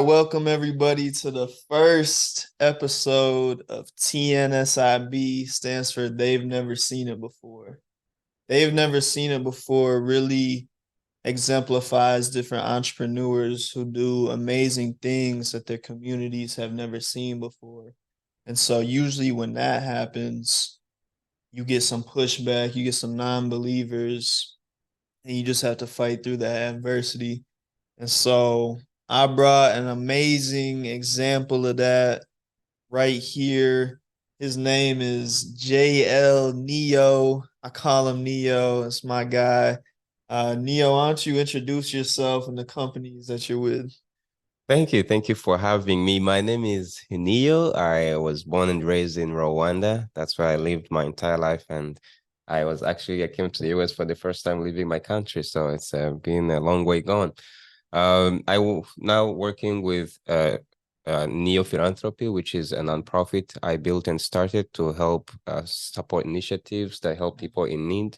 Welcome everybody to the first episode of TNSIB. Stands for They've Never Seen It Before. They've Never Seen It Before really exemplifies different entrepreneurs who do amazing things that their communities have never seen before. And so usually when that happens, you get some pushback, you get some non-believers, and you just have to fight through that adversity. And so I brought an amazing example of that right here. His name is JL Neo. I call him Neo. It's my guy. Neo, why don't you introduce yourself and the companies that you're with? Thank you. Thank you for having me. My name is Hinio. I was born and raised in Rwanda. That's where I lived my entire life. And I came to the US for the first time leaving my country. So it's been a long way gone. Now working with Neo Philanthropy, which is a nonprofit I built and started to help support initiatives that help people in need.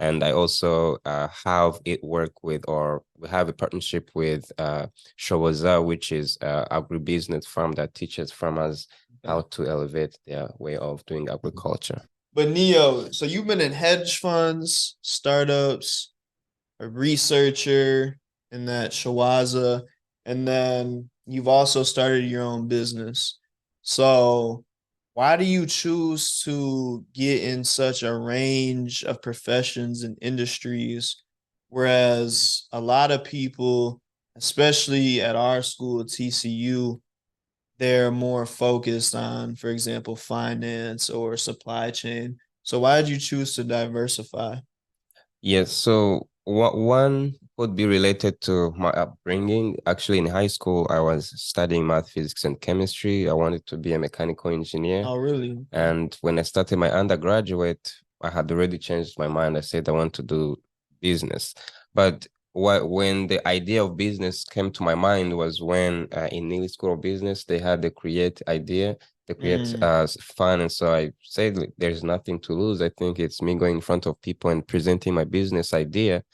And I also have it work with, or we have a partnership with Showoza, which is agribusiness firm that teaches farmers how to elevate their way of doing agriculture. But Neo, so you've been in hedge funds, startups, a researcher in that Shawaza, and then you've also started your own business. So why do you choose to get in such a range of professions and industries, whereas a lot of people, especially at our school, TCU, they're more focused on, for example, finance or supply chain. So why did you choose to diversify? Yes, so one would be related to my upbringing. Actually, in high school, I was studying math, physics, and chemistry. I wanted to be a mechanical engineer. Oh, really? And when I started my undergraduate, I had already changed my mind. I said I want to do business. But when the idea of business came to my mind was when in Neely School of Business, they had the create idea, the create Mm, fun. And so I said, like, there's nothing to lose. I think it's me going in front of people and presenting my business idea.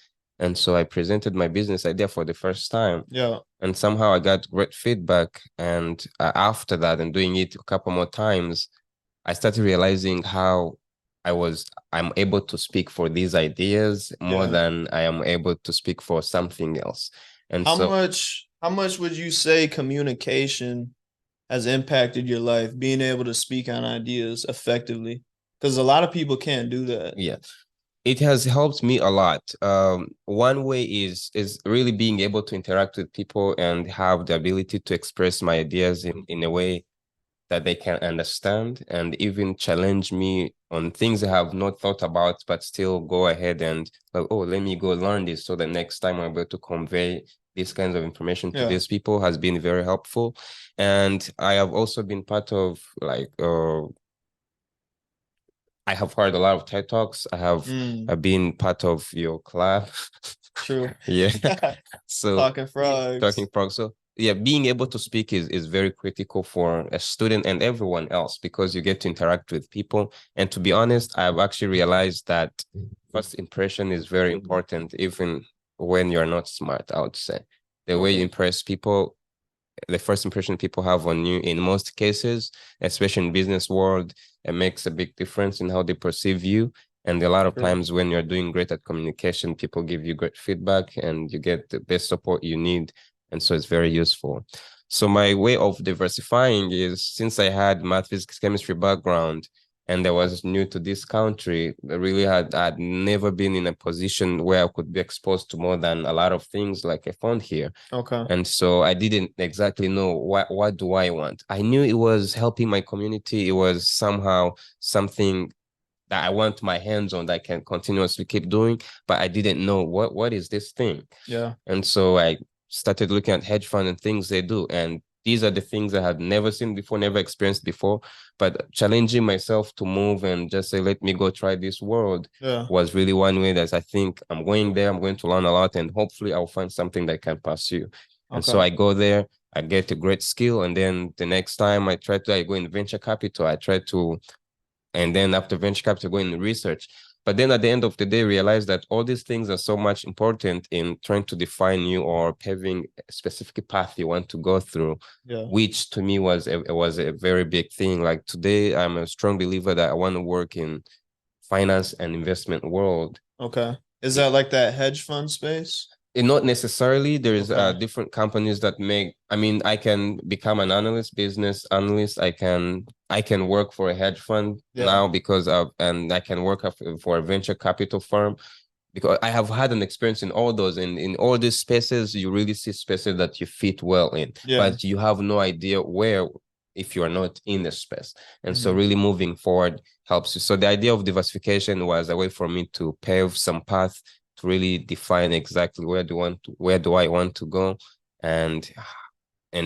And so I presented my business idea for the first time. yeah, And somehow I got great feedback. And after that, and doing it a couple more times, I started realizing how I'm able to speak for these ideas more yeah. than I am able to speak for something else. And so, How much would you say communication has impacted your life, being able to speak on ideas effectively? Because a lot of people can't do that. yeah, it has helped me a lot. One way is really being able to interact with people and have the ability to express my ideas in a way that they can understand and even challenge me on things I have not thought about, but still go ahead and like, oh, let me go learn this so that next time I'm able to convey these kinds of information to Yeah. these people has been very helpful. And I have also been part of I have heard a lot of TED Talks. I have Mm, been part of your club. true. Yeah. So Talking talking frogs. frog. So yeah, being able to speak is very critical for a student and everyone else because you get to interact with people. And to be honest, I've actually realized that first impression is very important, even when you're not smart, I would say. The way you Okay. impress people, the first impression people have on you in most cases, especially in business world, it makes a big difference in how they perceive you. And a lot of True. times when you're doing great at communication, people give you great feedback and you get the best support you need. And so it's very useful. So my way of diversifying is since I had math, physics, chemistry background, and I was new to this country. I'd never been in a position where I could be exposed to more than a lot of things like I found here. Okay. And so I didn't exactly know what do I want. I knew it was helping my community. It was somehow something that I want my hands on that I can continuously keep doing, but I didn't know what is this thing. Yeah. And so I started looking at hedge fund and things they do. And these are the things I had never seen before, never experienced before. But challenging myself to move and just say, let me go try this world Yeah. was really one way that I think I'm going there, I'm going to learn a lot, and hopefully I'll find something that I can pursue. And so Okay. I go there, I get a great skill, and then the next time I go in venture capital, and then after venture capital, go in research. But then at the end of the day, realize that all these things are so much important in trying to define you or paving a specific path you want to go through, Yeah. which to me was a very big thing. Like today, I'm a strong believer that I want to work in finance and investment world. Okay. Is that like that hedge fund space? Not necessarily. There's Okay. different companies that make. I mean, I can become an analyst, business analyst. I can work for a hedge fund Yeah. now because of, and I can work for a venture capital firm because I have had an experience in all those. In all these spaces, you really see spaces that you fit well in, Yeah. but you have no idea where if you are not in the space. And so Mhm. really moving forward helps you. So the idea of diversification was a way for me to pave some path to really define exactly where do I want to go, and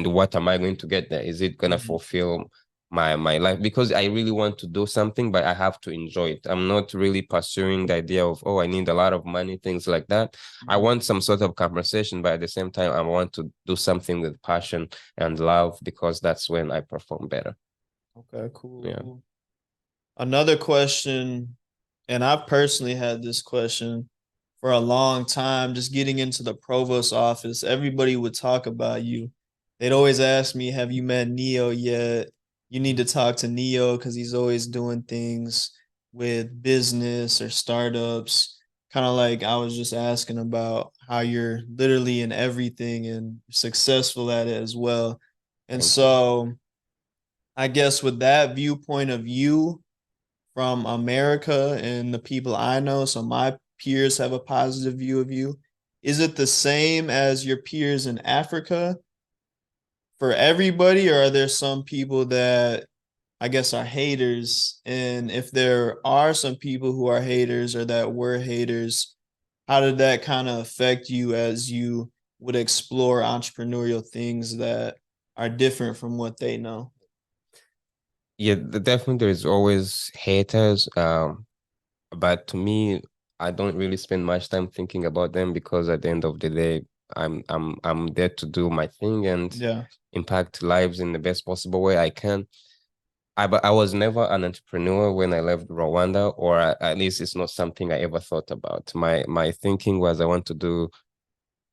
what am I going to get there? Is it gonna Mhm. fulfill my life? Because I really want to do something, but I have to enjoy it. I'm not really pursuing the idea of, oh, I need a lot of money, things like that. I Mhm. want some sort of compensation, but at the same time, I want to do something with passion and love because that's when I perform better. Okay, cool, Yeah. cool. Another question, and I've personally had this question for a long time, just getting into the provost office. Everybody would talk about you. They'd always ask me, have you met Neo yet? You need to talk to Neo because he's always doing things with business or startups. Kind of like I was just asking about how you're literally in everything and successful at it as well. And Thank you. so I guess with that viewpoint of you from America and the people I know, so my peers have a positive view of you. Is it the same as your peers in Africa for everybody, or are there some people that I guess are haters? And if there are some people who are haters or that were haters, how did that kind of affect you as you would explore entrepreneurial things that are different from what they know? Yeah, definitely there's always haters. But to me, I don't really spend much time thinking about them because at the end of the day, I'm there to do my thing and Yeah. impact lives in the best possible way I can. But I was never an entrepreneur when I left Rwanda, or at least it's not something I ever thought about. My thinking was I want to do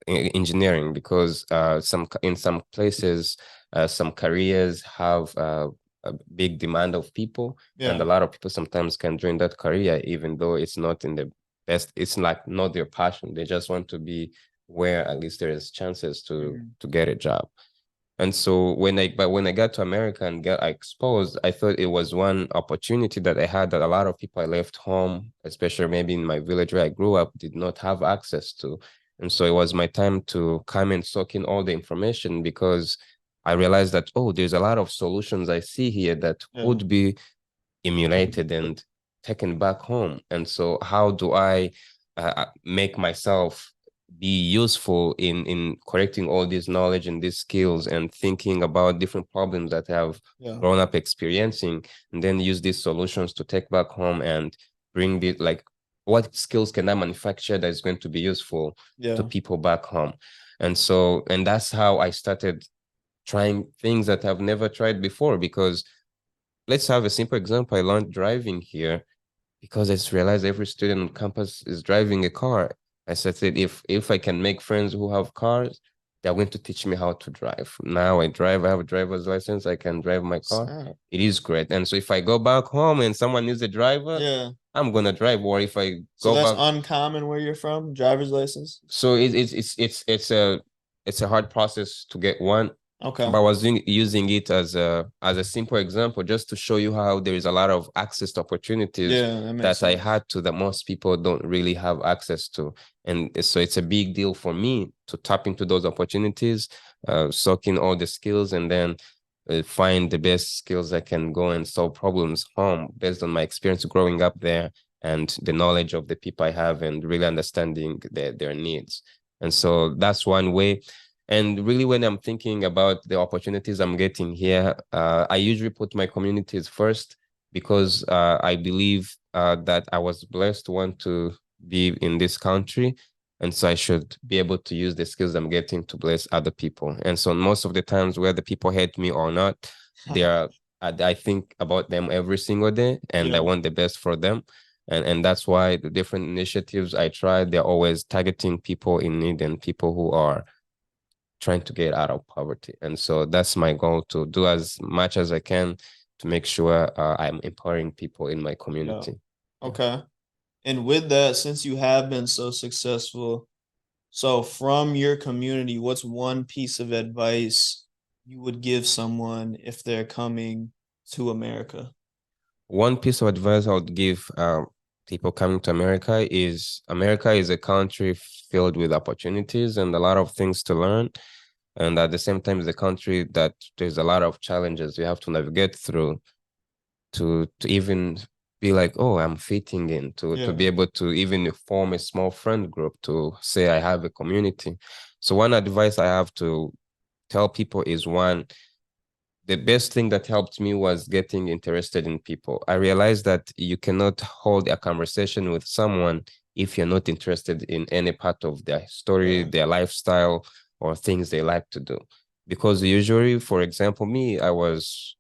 engineering because in some places some careers have a big demand of people, and Yeah. a lot of people sometimes can join that career even though it's not in the best, it's like not their passion. They just want to be where at least there is chances Mhm. to get a job. And so when I got to America and got exposed, I thought it was one opportunity that I had that a lot of people I left home, especially maybe in my village where I grew up, did not have access to. And so it was my time to come and soak in all the information because I realized that, oh, there's a lot of solutions I see here that Yeah. could be emulated and taken back home. And so how do I make myself be useful in correcting all this knowledge and these skills and thinking about different problems that I have Yeah. grown up experiencing, and then use these solutions to take back home and bring it, like, what skills can I manufacture that is going to be useful to Yeah. people back home? And so, and that's how I started trying things that I've never tried before. Because let's have a simple example. I learned driving here because I just realized every student on campus is driving a car. I said, if I can make friends who have cars, they're going to teach me how to drive. Now I drive, I have a driver's license, I can drive my car. It is great. And so if I go back home and someone needs a driver, Yeah. I'm gonna drive. Or if I So go that's back, uncommon where you're from, driver's license. so it's a hard process to get one. Okay. But I was using it as a simple example just to show you how there is a lot of access to opportunities Yeah, that makes that I sense. had to that most people don't really have access to. And so it's a big deal for me to tap into those opportunities, soak in all the skills, and then find the best skills I can go and solve problems home based on my experience growing up there and the knowledge of the people I have and really understanding their needs. And so that's one way. And really, when I'm thinking about the opportunities I'm getting here, I usually put my communities first because I believe that I was blessed one to be in this country. And so I should be able to use the skills I'm getting to bless other people. And so most of the times, whether people hate me or not, they are, I think about them every single day and I Yeah. want the best for them. And that's why the different initiatives I tried, they're always targeting people in need and people who are trying to get out of poverty. And so that's my goal, to do as much as I can to make sure I'm empowering people in my Yeah. community. Okay. And with that, since you have been so successful, so from your community, what's one piece of advice you would give someone if they're coming to America? One piece of advice I would give people coming to America is a country filled with opportunities and a lot of things to learn. And at the same time, it's a country that there's a lot of challenges you have to navigate through to even be like, oh, I'm fitting in, to be Yeah. able to even form a small friend group, to say I have a community. So one advice I have to tell people is, one, the best thing that helped me was getting interested in people. I realized that you cannot hold a conversation with someone if you're not interested in any part of their story, Yeah. their lifestyle, or things they like to do. Because usually, for example, me, I was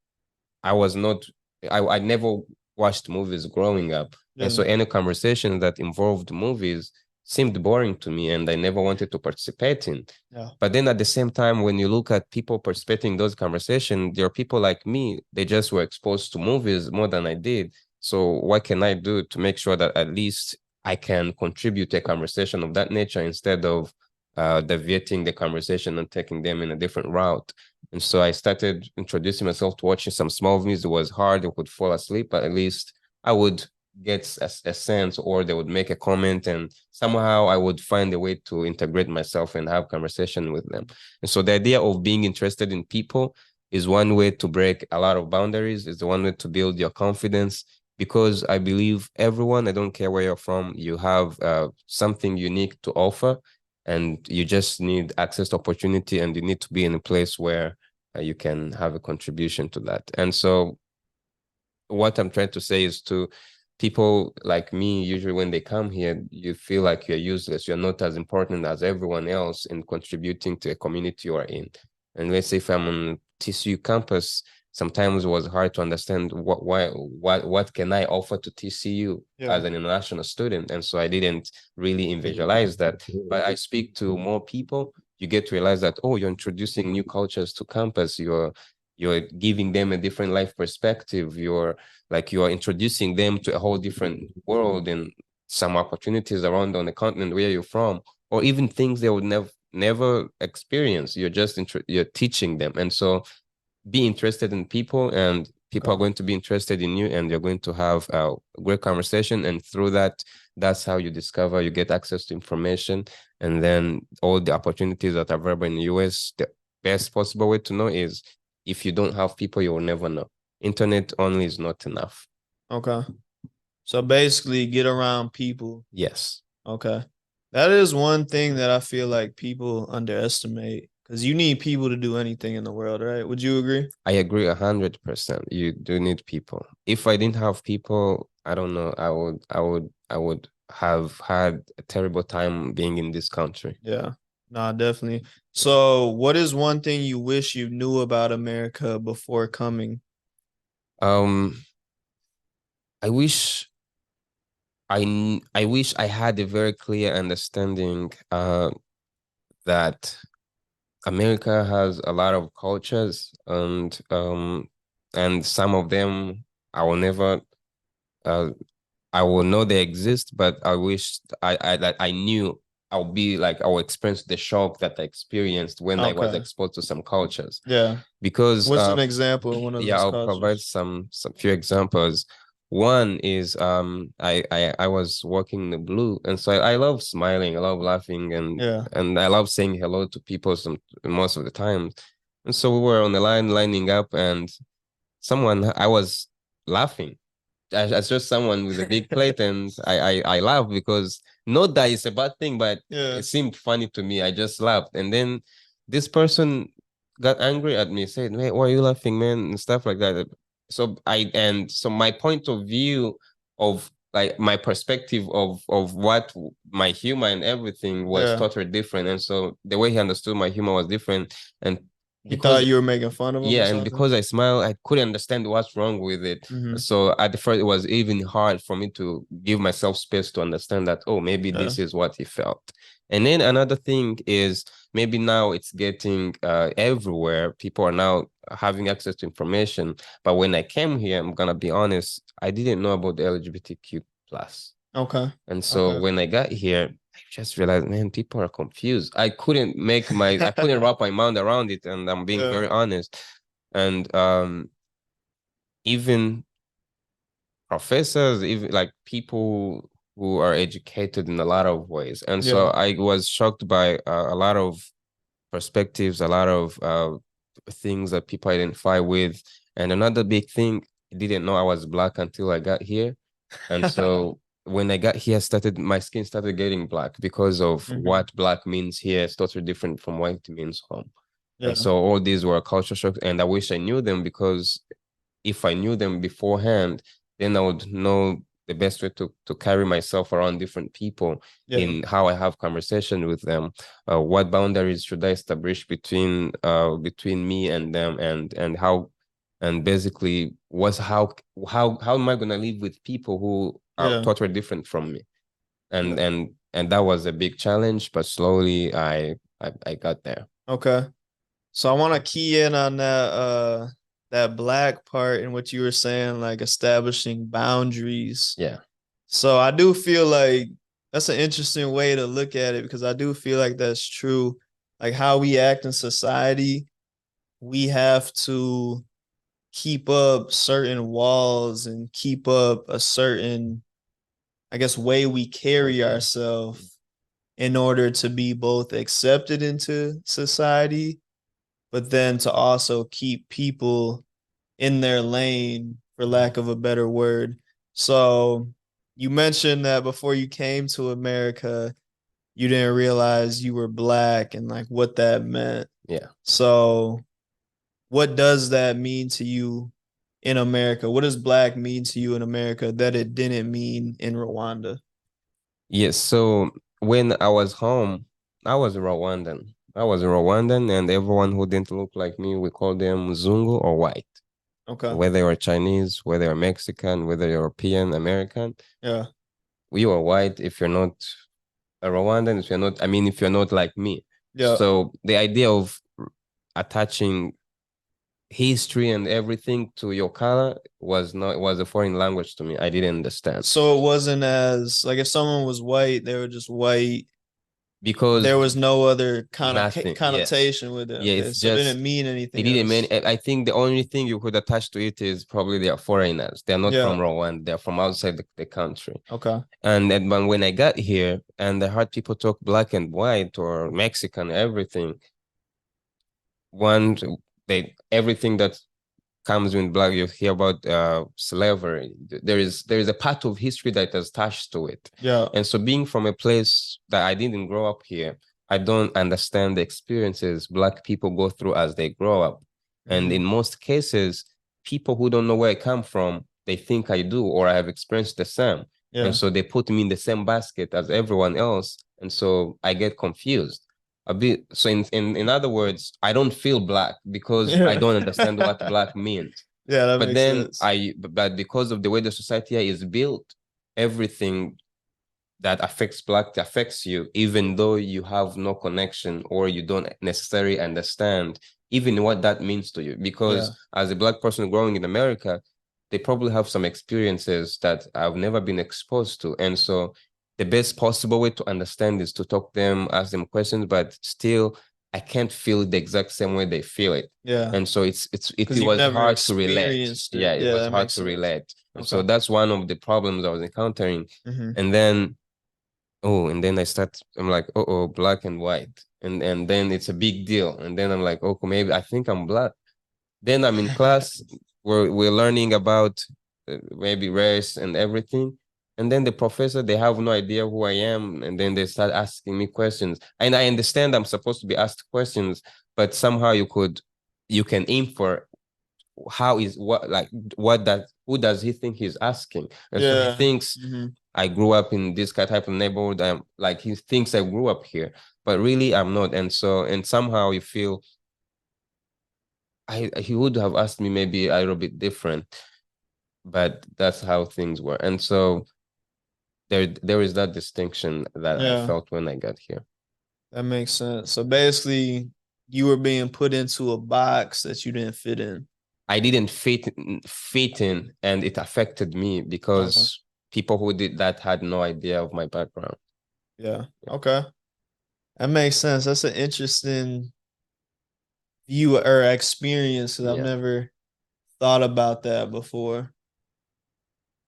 not, I never watched movies growing up. And so Yeah. any conversation that involved movies seemed boring to me and I never wanted to participate in. Yeah. But then at the same time, when you look at people participating in those conversations, there are people like me, they just were exposed to movies more than I did. So what can I do to make sure that at least I can contribute to a conversation of that nature instead of deviating the conversation and taking them in a different route? And so I started introducing myself to watching some small movies. It was hard, I would fall asleep, but at least I would get a sense, or they would make a comment, and somehow I would find a way to integrate myself and have conversation with them. And so the idea of being interested in people is one way to break a lot of boundaries, is the one way to build your confidence, because I believe everyone, I don't care where you're from, you have something unique to offer, and you just need access to opportunity, and you need to be in a place where you can have a contribution to that. And so what I'm trying to say is, to people like me, usually when they come here, you feel like you're useless. You're not as important as everyone else in contributing to a community you are in. And let's say if I'm on TCU campus, sometimes it was hard to understand what can I offer to TCU as an international student. And so I didn't really visualize that. But I speak to more people, you get to realize that, oh, you're introducing new cultures to campus. You're giving them a different life perspective. You're introducing them to a whole different world and some opportunities around on the continent where you're from, or even things they would never experience. You're teaching them. And so be interested in people, and people are going to be interested in you, and you're going to have a great conversation. And through that, that's how you discover, you get access to information, and then all the opportunities that are available in the US. The best possible way to know is, if you don't have people, you will never know. Internet only is not enough. Okay. So basically get around people. Yes. Okay. That is one thing that I feel like people underestimate, because you need people to do anything in the world, right? Would you agree? I agree 100%. You do need people. If I didn't have people, I don't know, I would have had a terrible time being in this country. Yeah. Nah, definitely. So what is one thing you wish you knew about America before coming? Um, I wish I wish I had a very clear understanding that America has a lot of cultures, and some of them I will never uh I will know they exist, but I wish that I knew I will experience the shock that I experienced when I was Okay. exposed to some cultures. Yeah. Because What's an example of one of yeah, those I'll provide cultures? some few examples. One is I was working in the blue, and so I love smiling, I love laughing, Yeah. and I love saying hello to people most of the time. And so we were on the line lining up, and I was laughing. I saw someone with a big plate, and I laughed, because not that it's a bad thing, but Yeah. it seemed funny to me. I just laughed, and then this person got angry at me, said, "Hey, why are you laughing, man?" and stuff like that. So my point of view of, like, my perspective of what my humor and everything was Yeah. totally different, and so the way he understood my humor was different, and He because thought you were making fun of him or yeah, and something? because I smile, I couldn't understand what's wrong with it. Mm-hmm. So at the first, it was even hard for me to give myself space to understand that, oh, maybe Yeah. this is what he felt. And then another thing is maybe now it's getting everywhere. People are now having access to information. But when I came here, I'm gonna be honest, I didn't know about the LGBTQ plus. Okay. And so Okay. when I got here, I just realized, man, people are confused. I couldn't wrap my mind around it, and I'm being Yeah. very honest. And even professors, even like people who are educated in a lot of ways. And so Yeah. I was shocked by a lot of perspectives, a lot of things that people identify with. And another big thing, I didn't know I was black until I got here. And so when I got here, my skin started getting black because of Hmm. what black means here. It's totally different from what it means home. And Yeah. so all these were culture shocks, and I wish I knew them, because if I knew them beforehand, then I would know the best way to carry myself around different people Yeah. in how I have conversation with them. What boundaries should I establish between me and them, and how, and basically was how am I gonna live with people who are Yeah. totally different from me? Yeah. And that was a big challenge, but slowly I got there. Okay. So I want to key in on that black part in what you were saying, like establishing boundaries. Yeah. So I do feel like that's an interesting way to look at it, because I do feel like that's true. Like how we act in society, we have to keep up certain walls and keep up a certain, I guess, way we carry ourselves in order to be both accepted into society, but then to also keep people in their lane, for lack of a better word. So you mentioned that before you came to America, you didn't realize you were black and like what that meant. Yeah. So what does that mean to you in America? What does black mean to you in America that it didn't mean in Rwanda? Yes. So when I was home, I was Rwandan. I was Rwandan, and everyone who didn't look like me, we called them Zungu or white. Okay. Whether you're Chinese, whether you're Mexican, whether you're European, American, Yeah. we are white if you're not a Rwandan, if you're not, I mean, if you're not like me. Yeah. So the idea of attaching history and everything to your color was a foreign language to me. I didn't understand. So it wasn't as like if someone was white, they were just white. Because There was no other kind of nothing, yes. connotation with it. Yeah, Okay, it's so it just didn't mean it anything didn't mean. else. I think the only thing you could attach to it is probably they are foreigners. They're not from Yeah. Rwanda. They're from outside the country. Okay. And then when I got here and I heard people talk black and white or Mexican, everything, one they everything that comes with black, you hear about slavery. There is a part of history that is attached to it. Yeah. And so being from a place that I didn't grow up here, I don't understand the experiences black people go through as they grow up. And in Mhm. most cases, people who don't know where I come from, they think I do or I have experienced the same. And Yeah. so they put me in the same basket as everyone else. And so I get confused a bit. So in other words, I don't feel black because I Yeah. don't understand what black means. Yeah, that But makes then sense. but because of the way the society is built, everything that affects black affects you, even though you have no connection or you don't necessarily understand even what that means to you. Yeah. Because as a black person growing in America, they probably have some experiences that I've never been exposed to. And so the best possible way to understand is to talk to them, ask them questions, but still I can't feel the exact same way they feel it. Yeah. And so it Because you've was never hard to relate. experienced it. Yeah, it Yeah, was that hard makes to sense. relate. And so Okay. that's one of the problems I was encountering. Hmm. And then and then I'm like, oh, black and white. And then it's a big deal. And then I'm like, okay, maybe I think I'm black. Then I'm in class, we're learning about maybe race and everything. And then the professor, they have no idea who I am. And then they start asking me questions. And I understand I'm supposed to be asked questions, but somehow you can aim for who does he think he's asking? And so he Yeah. thinks Hmm. I grew up in this type of neighborhood. I'm like he thinks I grew up here, but really I'm not. And somehow you feel he would have asked me maybe a little bit different, but that's how things were. And so there is that distinction that I Yeah, felt when I got here. that makes sense. So basically, you were being put into a box that you didn't fit in. I didn't fit in, and it affected me Okay. because people who did that had no idea of my background. Yeah. Okay. That makes sense. That's an interesting view or experience because I've Yeah. never thought about that before.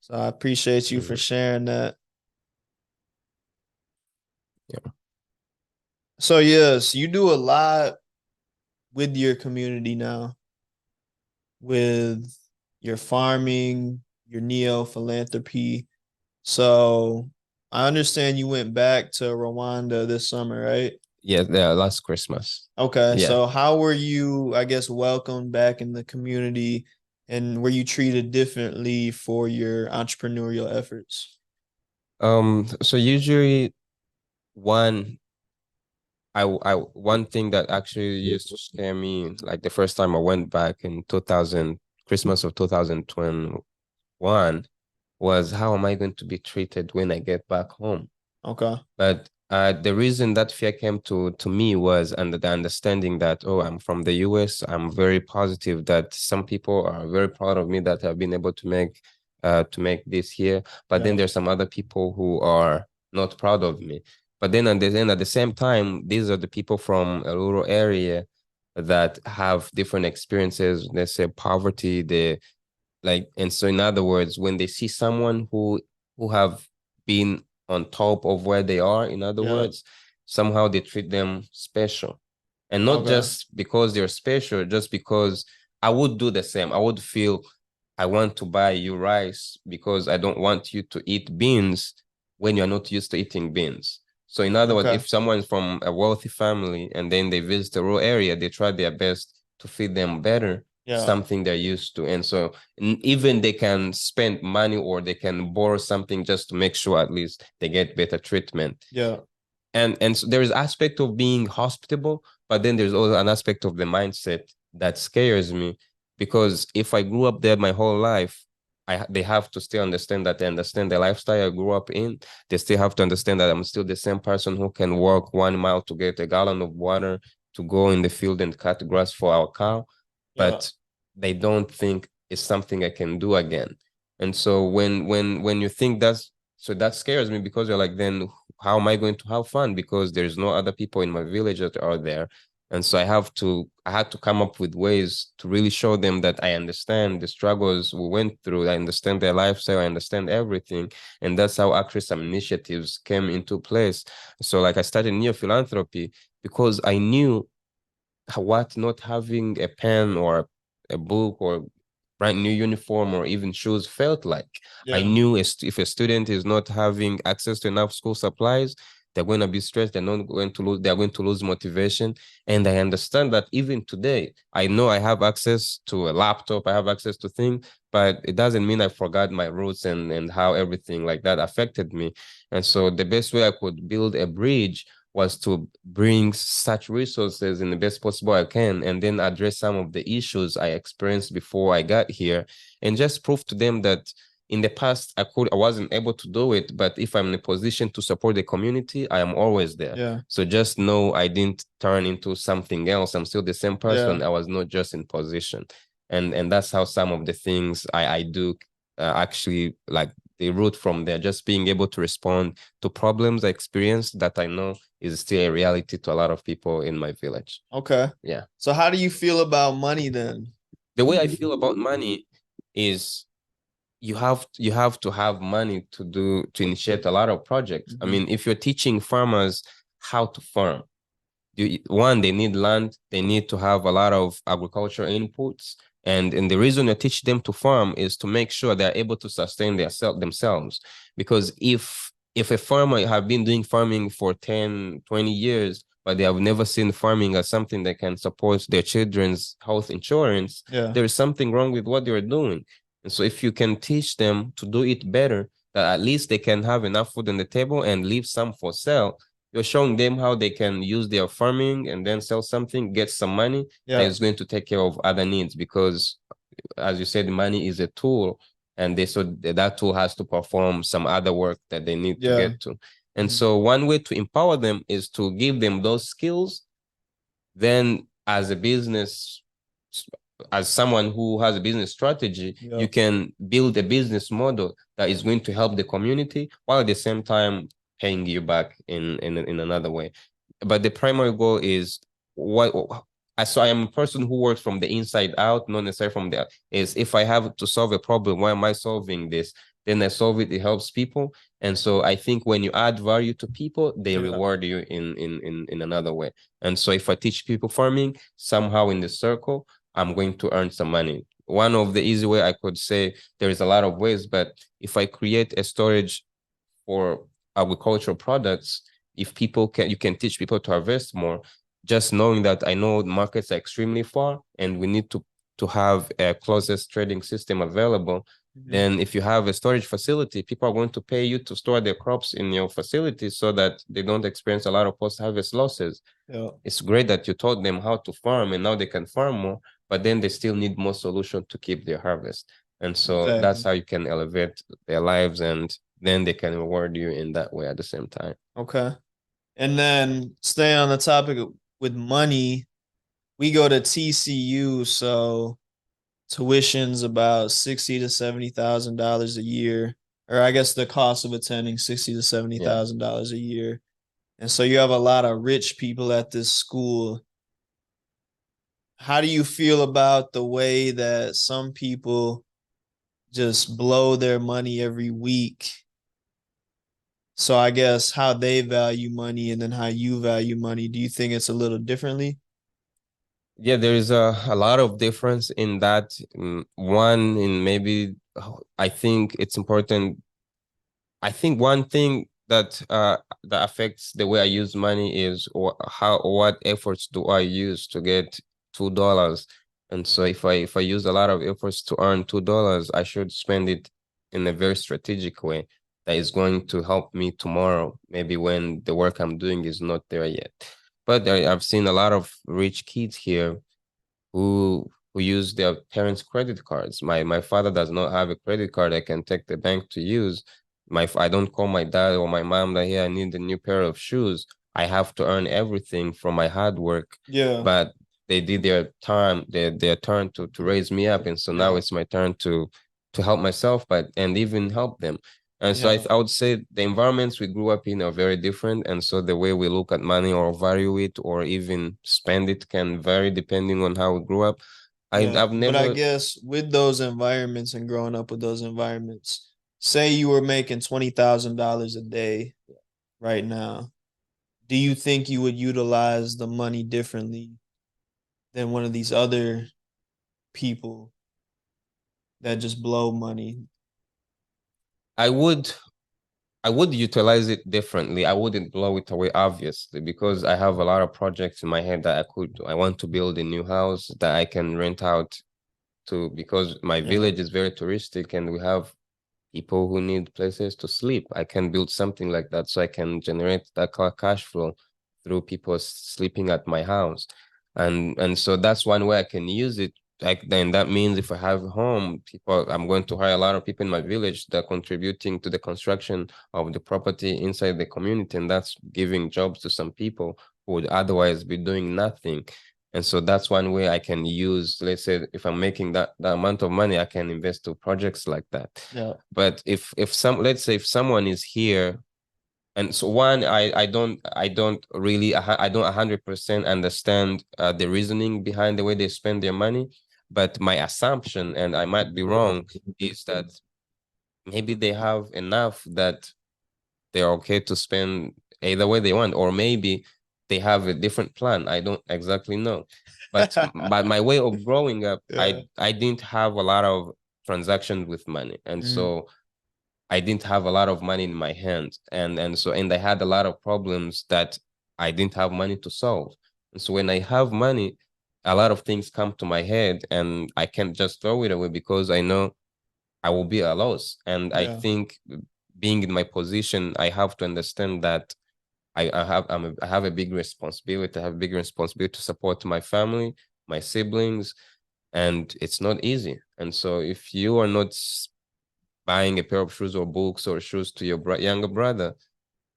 So I appreciate you for Mhm. sharing that. Yeah. So yes, you do a lot with your community now, with your farming, your neo philanthropy. So I understand you went back to Rwanda this summer, right? Yeah, last Christmas. Okay, Yeah. so how were you, I guess, welcomed back in the community and were you treated differently for your entrepreneurial efforts? So usually one one thing that actually used to scare me, like the first time I went back in 2000, Christmas of 2021, was how am I going to be treated when I get back home? Okay. But the reason that fear came to me was under the understanding that, oh, I'm from the US. I'm very positive that some people are very proud of me that I've been able to make this here. But then Yeah. there's some other people who are not proud of me. But then at the same time, these are the people from a rural area that have different experiences. Let's say poverty, they like, and so in other words, when they see someone who have been on top of where they are, in other Yeah. words, somehow they treat them special. And not Okay. just because they're special, just because I would do the same. I would feel I want to buy you rice because I don't want you to eat beans when you're not used to eating beans. So in other words, Okay. if someone's from a wealthy family and then they visit a rural area, they try their best to feed them better, Yeah. something they're used to. And so even they can spend money or they can borrow something just to make sure at least they get better treatment. Yeah. And so there is aspect of being hospitable, but then there's also an aspect of the mindset that scares me, because if I grew up there my whole life, they have to still understand that they understand the lifestyle I grew up in. They still have to understand that I'm still the same person who can walk 1 mile to get a gallon of water to go in the field and cut grass for our cow, Yeah. but they don't think it's something I can do again. And so when you think that's, so that scares me, because you're like, then how am I going to have fun? Because there's no other people in my village that are there. And so I had to come up with ways to really show them that I understand the struggles we went through. I understand their lifestyle. I understand everything. And that's how actually some initiatives came into place. So like I started Neo Philanthropy because I knew what not having a pen or a book or brand new uniform or even shoes felt like. I Yeah. knew if a student is not having access to enough school supplies, they're going to be stressed. They're going to lose motivation. And I understand that even today, I know I have access to a laptop, I have access to things, but it doesn't mean I forgot my roots and how everything like that affected me. And so the best way I could build a bridge was to bring such resources in the best possible I can, and then address some of the issues I experienced before I got here, and just prove to them that in the past I wasn't able to do it, but if I'm in a position to support the community, I am always there. Yeah. So just know I didn't turn into something else. I'm still the same person. Yeah. I was not just in position. And that's how some of the things I do actually, like, they root from there, just being able to respond to problems I experienced that I know is still a reality to a lot of people in my village. Okay. Yeah. So how do you feel about money then? The way I feel about money is you have to have money to initiate a lot of projects. I mean, if you're teaching farmers how to farm, one, they need land, they need to have a lot of agricultural inputs. And the reason you teach them to farm is to make sure they're able to sustain themselves. Because if a farmer have been doing farming for 10, 20 years, but they have never seen farming as something that can support their children's health insurance, Yeah. there is something wrong with what they're doing. And so if you can teach them to do it better, that at least they can have enough food on the table and leave some for sale, you're showing them how they can use their farming and then sell something, get some money that Yeah. is going to take care of other needs. Because as you said, money is a tool, and that tool has to perform some other work that they need to Yeah. get to. And Mhm. so one way to empower them is to give them those skills. Then as a business, as someone who has a business strategy, Yeah. you can build a business model that is going to help the community while at the same time paying you back in another way. But the primary goal is what so I am a person who works from the inside out, not necessarily from the is if I have to solve a problem, why am I solving this? Then I solve it, it helps people. And so I think when you add value to people, they Yeah. reward you in another way. And so if I teach people farming, somehow in the circle, I'm going to earn some money. One of the easy way I could say, there is a lot of ways, but if I create a storage for agricultural products, if people can, you can teach people to harvest more, just knowing that I know markets are extremely far and we need to have a closest trading system available. Mhm. Then if you have a storage facility, people are going to pay you to store their crops in your facility so that they don't experience a lot of post-harvest losses. Yeah. It's great that you taught them how to farm and now they can farm more, but then they still need more solution to keep their harvest. And so that's Exactly. how you can elevate their lives, and then they can reward you in that way at the same time. Okay. And then stay on the topic with money. We go to TCU, so tuition's about 60 to $70,000 a year, or I guess the cost of attending 60 to seventy Yeah. thousand dollars a year. And so you have a lot of rich people at this school. How do you feel about the way that some people just blow their money every week? So I guess how they value money and then how you value money, do you think it's a little differently? Yeah, there is a lot of difference in that. One, in maybe, I think it's important. I think one thing that affects the way I use money is what efforts do I use to get $2. And so if I use a lot of efforts to earn $2, I should spend it in a very strategic way that is going to help me tomorrow, maybe when the work I'm doing is not there yet. But I've seen a lot of rich kids here who use their parents' credit cards. My father does not have a credit card I can take the bank to use. I don't call my dad or my mom that, hey, I need a new pair of shoes. I have to earn everything from my hard work. Yeah. But they did their turn to raise me up, and so now Yeah. it's my turn to help myself, but and even help them. And so Yeah. I would say the environments we grew up in are very different. And so the way we look at money or value it or even spend it can vary depending on how we grew up. Yeah. I've But I never, guess with those environments and growing up with those environments, say you were making $20,000 a day right now, do you think you would utilize the money differently than one of these other people that just blow money? I would, I would utilize it differently. I wouldn't blow it away, obviously, because I have a lot of projects in my head that I want to build a new house that I can rent out to, because my Yeah. village is very touristic and we have people who need places to sleep. I can build something like that so I can generate that cash flow through people sleeping at my house. And so that's one way I can use it. Like then that means if I have a home, people, I'm going to hire a lot of people in my village that are contributing to the construction of the property inside the community, and that's giving jobs to some people who would otherwise be doing nothing. And so that's one way I can use, let's say, if I'm making that amount of money, I can invest to projects like that. Yeah. But if some, let's say if someone is here, and so one, I don't really, I don't 100% understand the reasoning behind the way they spend their money. But my assumption, and I might be wrong, is that maybe they have enough that they're okay to spend either way they want, or maybe they have a different plan. I don't exactly know. But but my way of growing up, Yeah. I didn't have a lot of transactions with money. And Mhm. so I didn't have a lot of money in my hands. And I had a lot of problems that I didn't have money to solve. And so when I have money, a lot of things come to my head and I can't just throw it away because I know I will be a loss. And I Yeah. think being in my position, I have to understand that I have a big responsibility. I have a big responsibility to support my family, my siblings, and it's not easy. And so if you are not buying a pair of shoes or books or shoes to your younger brother,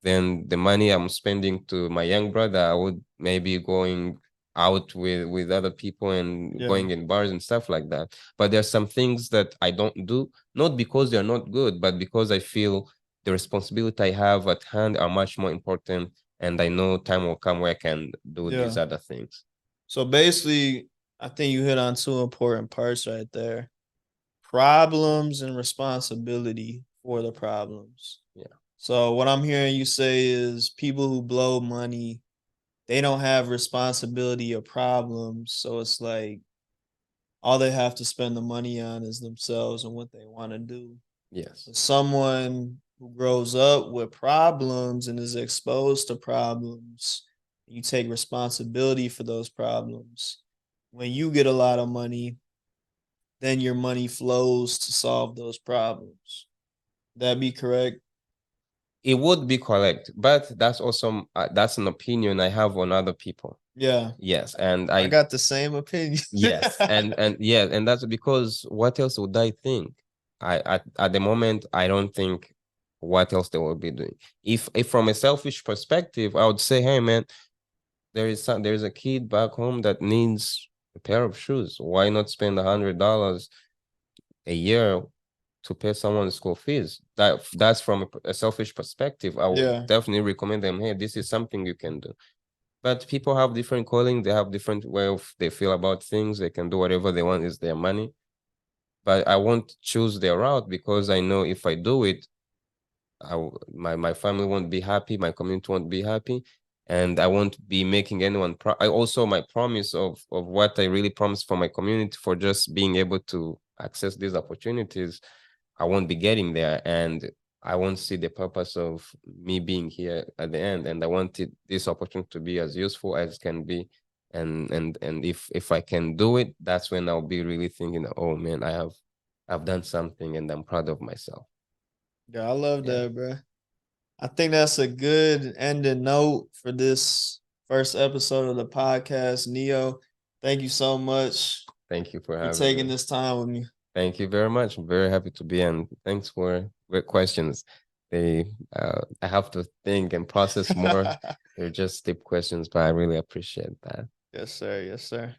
then the money I'm spending to my young brother, I would maybe going out with other people and going in bars and stuff like that. But there's some things that I don't do, not because they're not good, but because I feel the responsibility I have at hand are much more important, and I know time will come where I can do these other things. So basically, I think you hit on two important parts right there. Problems and responsibility for the problems. Yeah. So what I'm hearing you say is people who blow money, they don't have responsibility or problems. So it's like all they have to spend the money on is themselves and what they want to do. Yes. Someone who grows up with problems and is exposed to problems, you take responsibility for those problems. When you get a lot of money, then your money flows to solve those problems. That be correct? It would be correct, but that's also that's an opinion I have on other people. Yeah. Yes, and I got the same opinion. yes, and yeah, and that's because what else would I think? At the moment I don't think what else they will be doing. If from a selfish perspective, I would say, hey man, there's a kid back home that needs a pair of shoes. Why not spend $100 a year to pay someone's school fees? That's from a selfish perspective. I would definitely recommend them, hey, this is something you can do. But people have different calling, they have different way of they feel about things, they can do whatever they want, is their money. But I won't choose their route because I know if I do it, my family won't be happy, my community won't be happy, and I won't be making anyone I also my promise of what I really promise for my community for just being able to access these opportunities, I won't be getting there, and I won't see the purpose of me being here at the end. And I wanted this opportunity to be as useful as can be. And if I can do it, that's when I'll be really thinking, oh man, I've done something and I'm proud of myself. Yeah, I love that, bro. I think that's a good ending note for this first episode of the podcast. Neo, thank you so much. Thank you for taking this time with me. Thank you very much. I'm very happy to be, and thanks for great questions. I have to think and process more. They're just deep questions, but I really appreciate that. Yes, sir. Yes, sir.